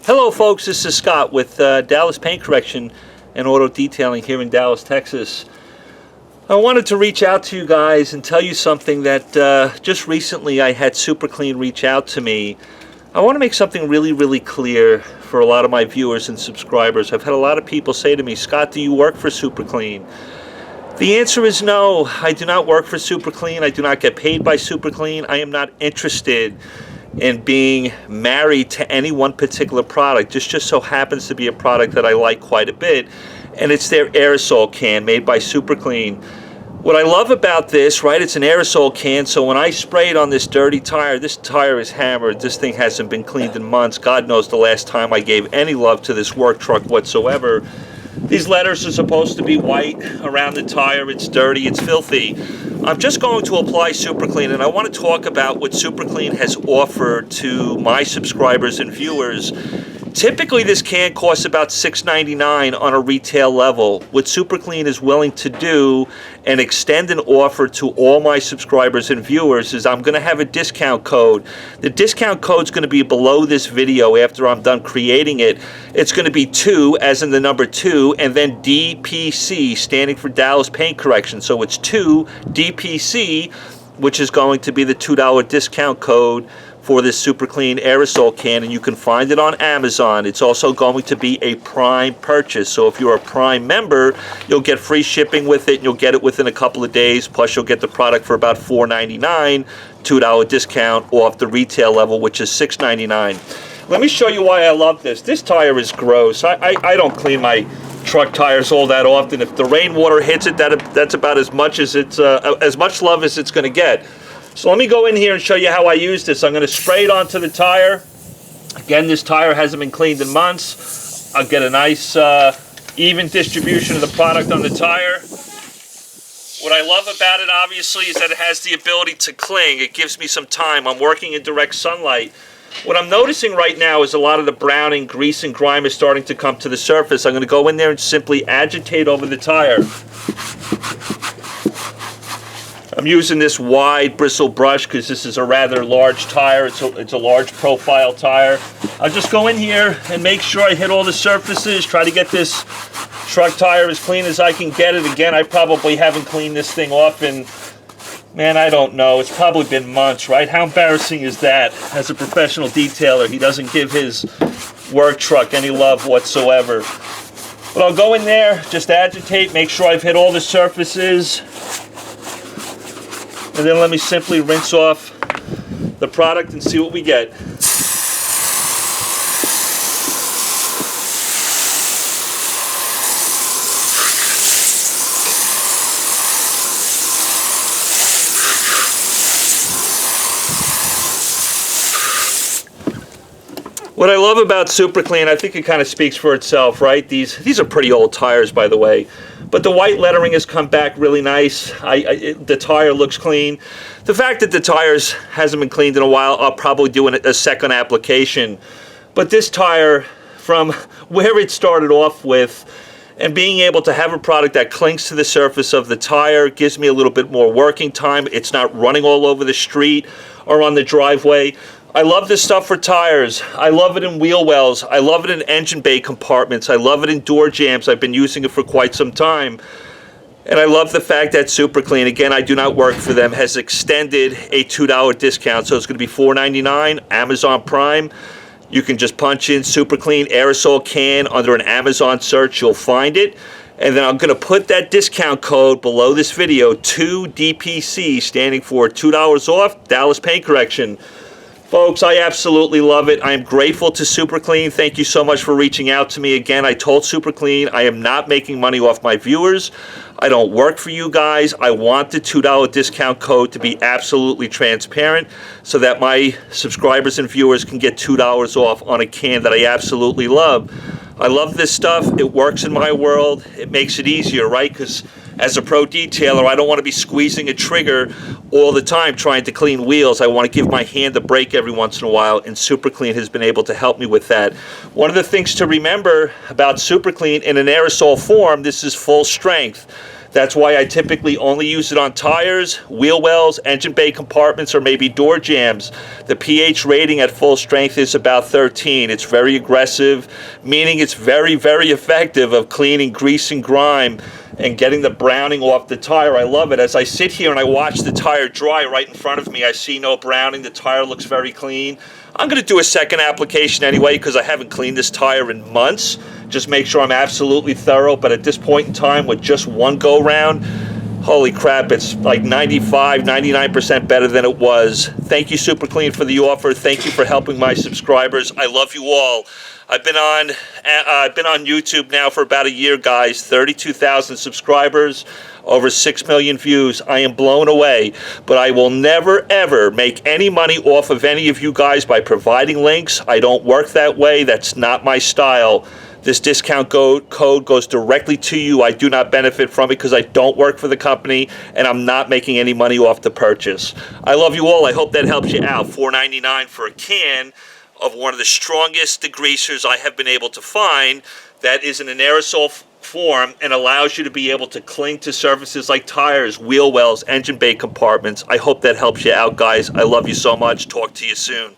Hello folks, this is Scott with Dallas Paint Correction and Auto Detailing here in Dallas, Texas. I wanted to reach out to you guys and tell you something that just recently I had Super Clean reach out to me. I want to make something really clear for a lot of my viewers and subscribers. I've had a lot of people say to me, Scott, do you work for Super Clean? The answer is no, I do not work for Super Clean. I do not get paid by Super Clean. I am not interested in being married to any one particular product. This just so happens to be a product that I like quite a bit, and it's their aerosol can made by Super Clean. What I love about this, right, it's an aerosol can, so when I spray it on this dirty tire, this tire is hammered. This thing hasn't been cleaned in months. God knows the last time I gave any love to this work truck whatsoever. These letters are supposed to be white around the tire. It's dirty, it's filthy. I'm just going to apply Super Clean, and I want to talk about what Super Clean has offered to my subscribers and viewers. Typically, this can costs about $6.99 on a retail level. What Super Clean is willing to do and extend an offer to all my subscribers and viewers is I'm going to have a discount code. The discount code is going to be below this video after I'm done creating it. It's going to be 2, as in the number 2, and then DPC, standing for Dallas Paint Correction. So it's 2 DPC, which is going to be the $2 discount code for this Super Clean aerosol can, and you can find it on Amazon. It's also going to be a Prime purchase, so if you're a Prime member, you'll get free shipping with it, and you'll get it within a couple of days, plus you'll get the product for about $4.99, $2 discount off the retail level, which is $6.99. Let me show you why I love this. This tire is gross. I don't clean my truck tires all that often. If the rainwater hits it, that's about as much as it's as much love as it's going to get. So let me go in here and show you how I use this. I'm going to spray it onto the tire. Again, this tire hasn't been cleaned in months. I'll get a nice even distribution of the product on the tire. What I love about it, obviously, is that it has the ability to cling. It gives me some time. I'm working in direct sunlight. What I'm noticing right now is a lot of the browning, grease, and grime is starting to come to the surface. I'm going to go in there and simply agitate over the tire. I'm using this wide bristle brush because this is a rather large tire. It's a large profile tire. I'll just go in here and make sure I hit all the surfaces, try to get this truck tire as clean as I can get it. Again, I probably haven't cleaned this thing off in, man, I don't know. It's probably been months, right? How embarrassing is that? As a professional detailer, he doesn't give his work truck any love whatsoever. But I'll go in there, just agitate, make sure I've hit all the surfaces. And then let me simply rinse off the product and see what we get. What I love about Super Clean, I think it kind of speaks for itself, right? These are pretty old tires, by the way. But the white lettering has come back really nice. The tire looks clean. The fact that the tires hasn't been cleaned in a while, I'll probably do a second application. But this tire, from where it started off with, and being able to have a product that clings to the surface of the tire, gives me a little bit more working time. It's not running all over the street or on the driveway. I love this stuff for tires. I love it in wheel wells. I love it in engine bay compartments. I love it in door jams. I've been using it for quite some time. And I love the fact that Super Clean, again, I do not work for them, has extended a $2 discount. So it's going to be $4.99, Amazon Prime. You can just punch in Super Clean aerosol can under an Amazon search. You'll find it. And then I'm going to put that discount code below this video, 2DPC, standing for $2 off, Dallas Paint Correction. Folks, I absolutely love it. I am grateful to Super Clean. Thank you so much for reaching out to me. Again, I told Super Clean I am not making money off my viewers. I don't work for you guys. I want the $2 discount code to be absolutely transparent so that my subscribers and viewers can get $2 off on a can that I absolutely love. I love this stuff. It works in my world. It makes it easier, right? Because as a pro detailer, I don't want to be squeezing a trigger all the time trying to clean wheels. I want to give my hand a break every once in a while, and Super Clean has been able to help me with that. One of the things to remember about Super Clean, in an aerosol form, this is full strength. That's why I typically only use it on tires, wheel wells, engine bay compartments, or maybe door jambs. The pH rating at full strength is about 13. It's very aggressive, meaning it's very, very effective of cleaning grease and grime and getting the browning off the tire. I love it. As I sit here and I watch the tire dry right in front of me, I see no browning. The tire looks very clean. I'm going to do a second application anyway because I haven't cleaned this tire in months. Just make sure I'm absolutely thorough. But at this point in time, with just one go round, holy crap, it's like 95, 99% better than it was. Thank you, Super Clean, for the offer. Thank you for helping my subscribers. I love you all. I've been on YouTube now for about a year, guys. 32,000 subscribers, over 6 million views. I am blown away, but I will never, ever make any money off of any of you guys by providing links. I don't work that way. That's not my style. This discount code goes directly to you. I do not benefit from it because I don't work for the company, and I'm not making any money off the purchase. I love you all. I hope that helps you out. $4.99 for a can of one of the strongest degreasers I have been able to find that is in an aerosol form and allows you to be able to cling to surfaces like tires, wheel wells, engine bay compartments. I hope that helps you out, guys. I love you so much. Talk to you soon.